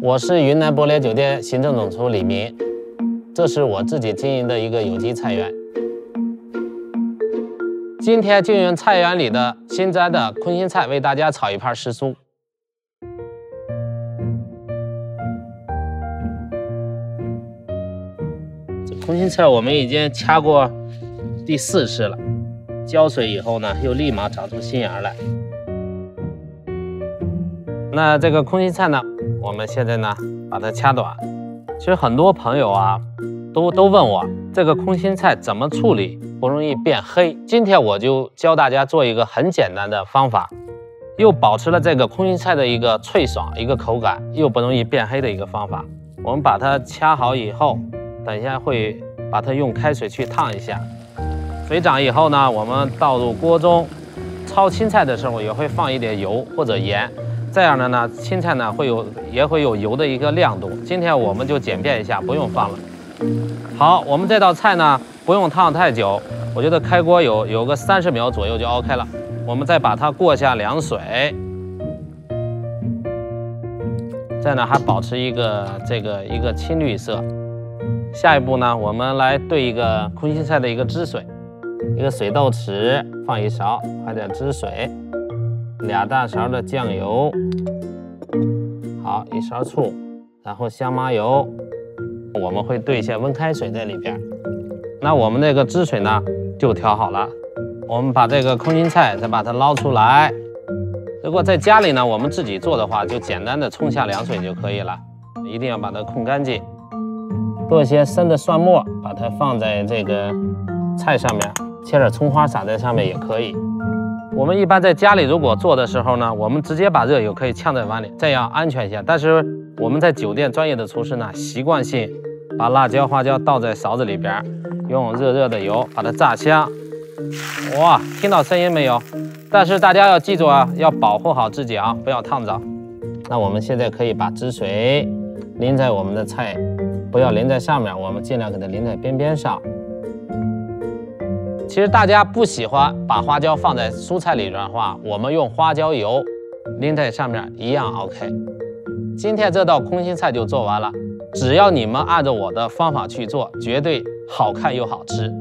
我是云南博联酒店行政总厨李明，这是我自己经营的一个有机菜园。今天就用菜园里的新摘的空心菜为大家炒一盘时蔬。这空心菜我们已经掐过第4次了，浇水以后呢，又立马长出新芽来。那这个空心菜呢，我们现在呢把它掐短。其实很多朋友啊都问我这个空心菜怎么处理不容易变黑。今天我就教大家做一个很简单的方法，又保持了这个空心菜的一个脆爽一个口感，又不容易变黑的一个方法。我们把它掐好以后，等一下会把它用开水去烫一下。水涨以后呢，我们倒入锅中，焯青菜的时候也会放一点油或者盐。这样的呢，青菜呢也会有油的一个亮度。今天我们就简便一下，不用放了。好，我们这道菜呢不用烫太久，我觉得开锅有个30秒左右就 OK 了。我们再把它过下凉水，这呢还保持一个青绿色。下一步呢，我们来兑一个空心菜的一个汁水，一个水豆豉放1勺，还点汁水。2大勺的酱油，好，1勺醋，然后香麻油，我们会兑一些温开水在里边。那我们这个汁水呢就调好了，我们把这个空心菜再把它捞出来。如果在家里呢，我们自己做的话，就简单的冲下凉水就可以了，一定要把它控干净。做一些生的蒜末，把它放在这个菜上面，切点葱花撒在上面也可以。我们一般在家里如果做的时候呢，我们直接把热油可以呛在碗里，这样安全一些。但是我们在酒店专业的厨师呢，习惯性把辣椒、花椒倒在勺子里边，用热的油把它炸香。哇，听到声音没有？但是大家要记住啊，要保护好自己啊，不要烫着。那我们现在可以把汁水淋在我们的菜，不要淋在上面，我们尽量给它淋在边上。其实大家不喜欢把花椒放在蔬菜里边的话，我们用花椒油淋在上面一样 OK。今天这道空心菜就做完了，只要你们按照我的方法去做，绝对好看又好吃。